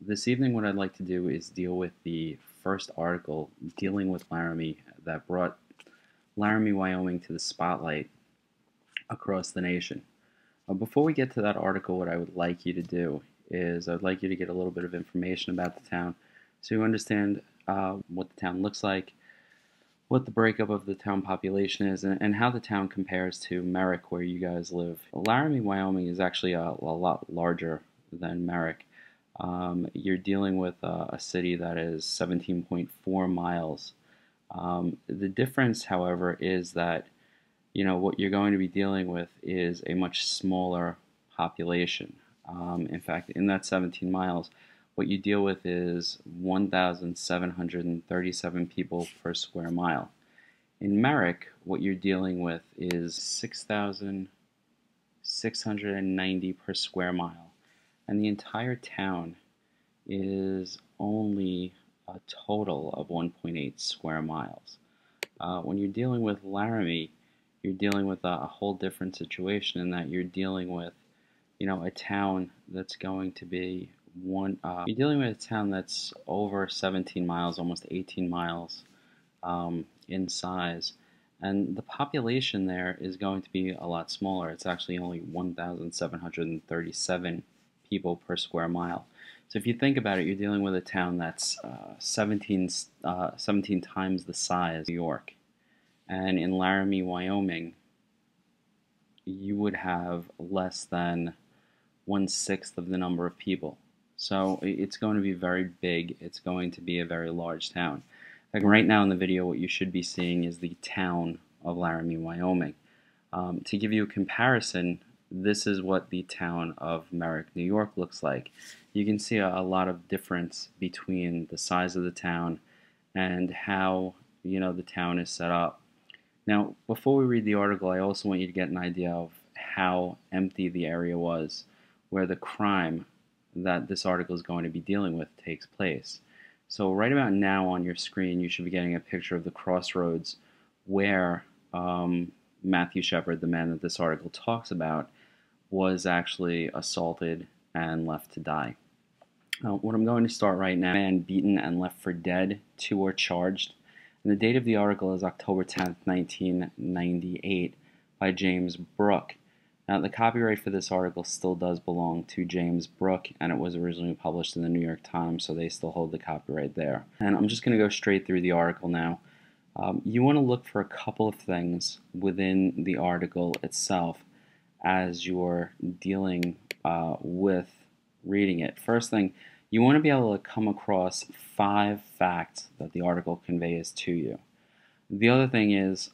This evening, what I'd like to do is deal with the first article dealing with Laramie that brought Laramie, Wyoming to the spotlight across the nation. Before we get to that article, what I would like you to do is I'd like you to get a little bit of information about the town so you understand what the town looks like, what the breakup of the town population is, and how the town compares to Merrick, where you guys live. Laramie, Wyoming is actually a lot larger than Merrick. You're dealing with a city that is 17.4 miles. The difference, however, is that what you're going to be dealing with is a much smaller population. In fact, in that 17 miles, what you deal with is 1,737 people per square mile. In Merrick, what you're dealing with is 6,690 per square mile. And the entire town is only a total of 1.8 square miles. When you're dealing with Laramie, you're dealing with a whole different situation in that you're dealing with, a town that's going to be you're dealing with a town that's over 17 miles, almost 18 miles in size. And the population there is going to be a lot smaller. It's actually only 1,737 people per square mile. So if you think about it, you're dealing with a town that's 17 times the size of New York. And in Laramie, Wyoming, you would have less than 1/6 of the number of people. So it's going to be very big. It's going to be a very large town. Like right now in the video, what you should be seeing is the town of Laramie, Wyoming. To give you a comparison, this is what the town of Merrick, New York looks like. You can see a lot of difference between the size of the town and how the town is set up. Now, before we read the article, I also want you to get an idea of how empty the area was where the crime that this article is going to be dealing with takes place. So right about now on your screen, you should be getting a picture of the crossroads where Matthew Shepard, the man that this article talks about, was actually assaulted and left to die. What I'm going to start right now, man beaten and left for dead, 2 are charged. And the date of the article is October 10th, 1998 by James Brooke. Now, the copyright for this article still does belong to James Brooke, and it was originally published in the New York Times, so they still hold the copyright there. And I'm just going to go straight through the article now. You want to look for a couple of things within the article itself as you're dealing with reading it. First thing, you want to be able to come across 5 facts that the article conveys to you. The other thing is,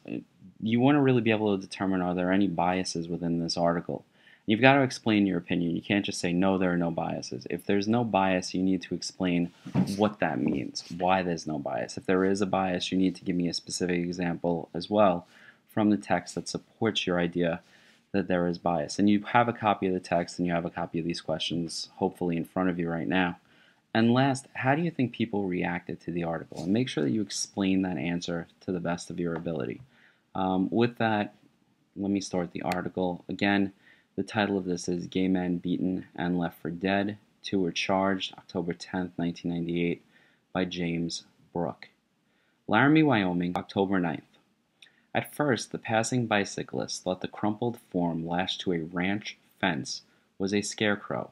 you want to really be able to determine, are there any biases within this article? You've got to explain your opinion. You can't just say, no, there are no biases. If there's no bias, you need to explain what that means, why there's no bias. If there is a bias, you need to give me a specific example as well from the text that supports your idea that there is bias. And you have a copy of the text and you have a copy of these questions hopefully in front of you right now. And last, how do you think people reacted to the article? And make sure that you explain that answer to the best of your ability. With that, let me start the article. Again, the title of this is Gay Men Beaten and Left for Dead, 2 were charged, October 10th, 1998, by James Brooke. Laramie, Wyoming, October 9th. At first, the passing bicyclist thought the crumpled form lashed to a ranch fence was a scarecrow.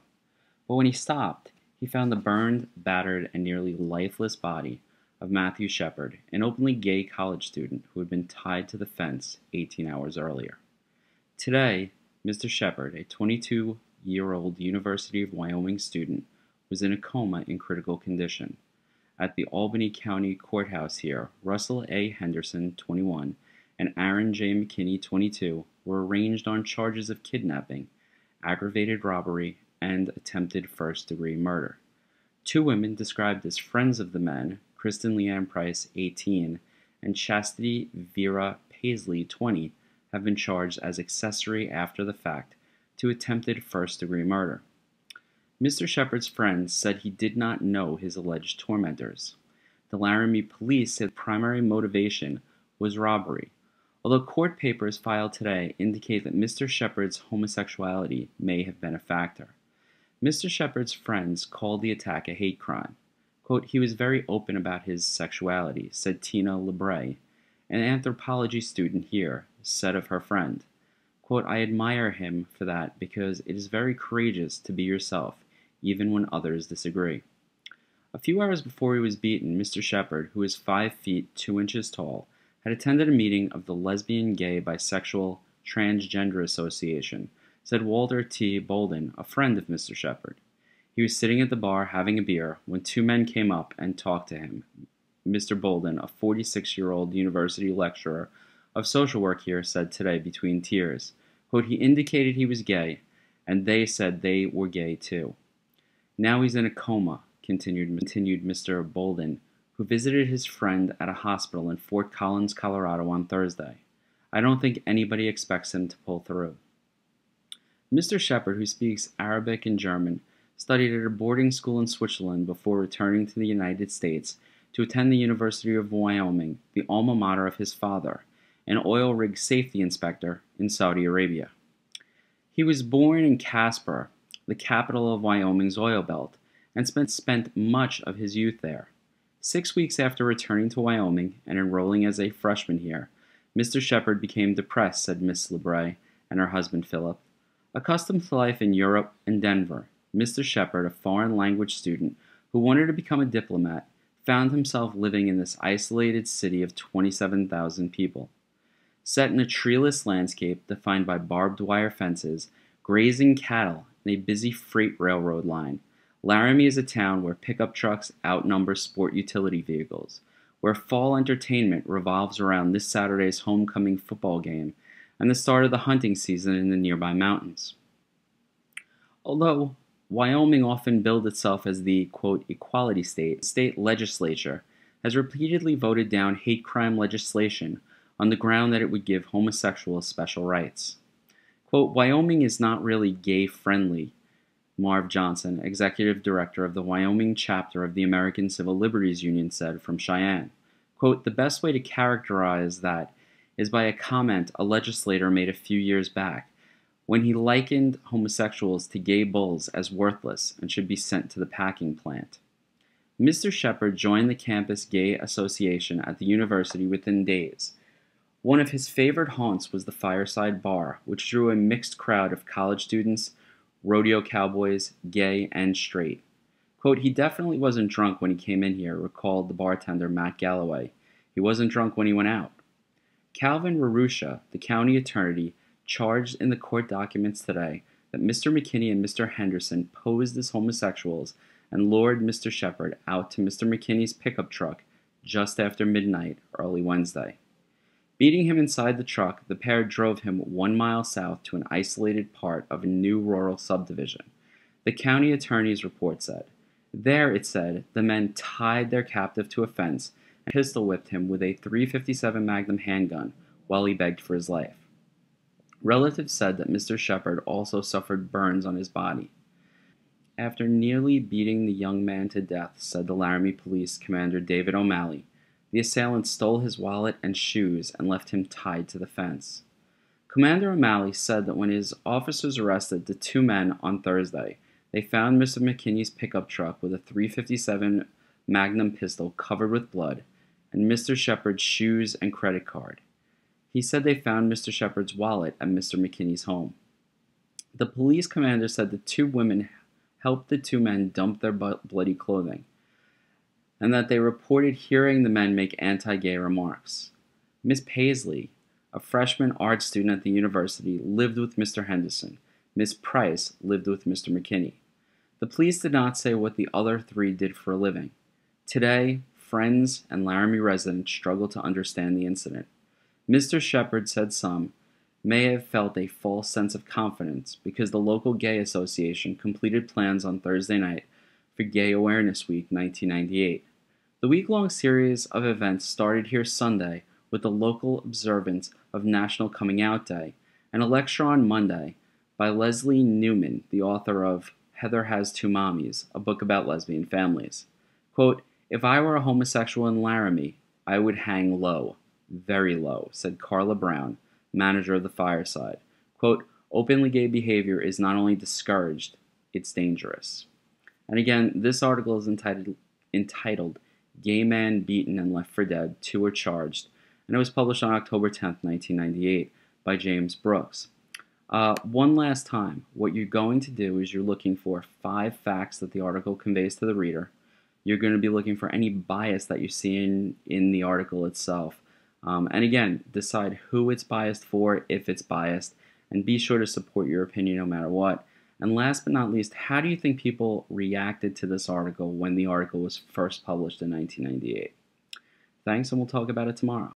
But when he stopped, he found the burned, battered, and nearly lifeless body of Matthew Shepard, an openly gay college student who had been tied to the fence 18 hours earlier. Today, Mr. Shepard, a 22-year-old University of Wyoming student, was in a coma in critical condition. At the Albany County Courthouse here, Russell A. Henderson, 21, and Aaron J. McKinney, 22, were arraigned on charges of kidnapping, aggravated robbery, and attempted first-degree murder. 2 women described as friends of the men, Kristen Leanne Price, 18, and Chastity Vera Paisley, 20, have been charged as accessory after the fact to attempted first-degree murder. Mr. Shepard's friends said he did not know his alleged tormentors. The Laramie police said primary motivation was robbery, although court papers filed today indicate that Mr. Shepard's homosexuality may have been a factor. Mr. Shepard's friends called the attack a hate crime. Quote, "He was very open about his sexuality," said Tina LeBray, an anthropology student here, said of her friend. Quote, "I admire him for that because it is very courageous to be yourself, even when others disagree." A few hours before he was beaten, Mr. Shepard, who is 5 feet 2 inches tall, had attended a meeting of the Lesbian, Gay, Bisexual, Transgender Association, said Walter T. Bolden, a friend of Mr. Shepard. He was sitting at the bar having a beer when 2 men came up and talked to him. Mr. Bolden, a 46-year-old university lecturer of social work here, said today between tears, quote, "He indicated he was gay, and they said they were gay too. Now he's in a coma," continued Mr. Bolden, who visited his friend at a hospital in Fort Collins, Colorado on Thursday. "I don't think anybody expects him to pull through." Mr. Shepard, who speaks Arabic and German, studied at a boarding school in Switzerland before returning to the United States to attend the University of Wyoming, the alma mater of his father, an oil rig safety inspector in Saudi Arabia. He was born in Casper, the capital of Wyoming's oil belt, and spent much of his youth there. 6 weeks after returning to Wyoming and enrolling as a freshman here, Mr. Shepard became depressed, said Miss LeBray and her husband Philip. Accustomed to life in Europe and Denver, Mr. Shepard, a foreign language student who wanted to become a diplomat, found himself living in this isolated city of 27,000 people. Set in a treeless landscape defined by barbed wire fences, grazing cattle, and a busy freight railroad line, Laramie is a town where pickup trucks outnumber sport utility vehicles, where fall entertainment revolves around this Saturday's homecoming football game and the start of the hunting season in the nearby mountains. Although Wyoming often billed itself as the, quote, equality state legislature has repeatedly voted down hate crime legislation on the ground that it would give homosexuals special rights. Quote, "Wyoming is not really gay-friendly," Marv Johnson, executive director of the Wyoming chapter of the American Civil Liberties Union, said from Cheyenne. Quote, "The best way to characterize that is by a comment a legislator made a few years back, when he likened homosexuals to gay bulls as worthless and should be sent to the packing plant." Mr. Shepard joined the campus gay association at the university within days. One of his favorite haunts was the Fireside Bar, which drew a mixed crowd of college students, rodeo cowboys, gay and straight. Quote, "He definitely wasn't drunk when he came in here," recalled the bartender Matt Galloway. "He wasn't drunk when he went out." Calvin Rarusha, the county attorney, charged in the court documents today that Mr. McKinney and Mr. Henderson posed as homosexuals and lured Mr. Shepard out to Mr. McKinney's pickup truck just after midnight early Wednesday. Beating him inside the truck, the pair drove him 1 mile south to an isolated part of a new rural subdivision, the county attorney's report said. There, it said, the men tied their captive to a fence and pistol whipped him with a .357 Magnum handgun while he begged for his life. Relatives said that Mr. Shepard also suffered burns on his body. After nearly beating the young man to death, said the Laramie Police Commander David O'Malley, the assailant stole his wallet and shoes and left him tied to the fence. Commander O'Malley said that when his officers arrested the 2 men on Thursday, they found Mr. McKinney's pickup truck with a .357 Magnum pistol covered with blood and Mr. Shepard's shoes and credit card. He said they found Mr. Shepard's wallet at Mr. McKinney's home. The police commander said the 2 women helped the 2 men dump their bloody clothing, and that they reported hearing the men make anti-gay remarks. Miss Paisley, a freshman art student at the university, lived with Mr. Henderson. Miss Price lived with Mr. McKinney. The police did not say what the other 3 did for a living. Today, friends and Laramie residents struggle to understand the incident. Mr. Shepard said some may have felt a false sense of confidence because the local gay association completed plans on Thursday night for Gay Awareness Week 1998. The week-long series of events started here Sunday with the local observance of National Coming Out Day and a lecture on Monday by Leslie Newman, the author of Heather Has 2 Mommies, a book about lesbian families. Quote, "If I were a homosexual in Laramie, I would hang low, very low," said Carla Brown, manager of the Fireside. Quote, "Openly gay behavior is not only discouraged, it's dangerous. And again, this article is entitled Gay Man Beaten and Left for Dead, Two Are Charged, and it was published on October 10th, 1998 by James Brooks. One last time, what you're going to do is you're looking for 5 facts that the article conveys to the reader. You're going to be looking for any bias that you see in the article itself. And again, decide who it's biased for, if it's biased, and be sure to support your opinion no matter what. And last but not least, how do you think people reacted to this article when the article was first published in 1998? Thanks, and we'll talk about it tomorrow.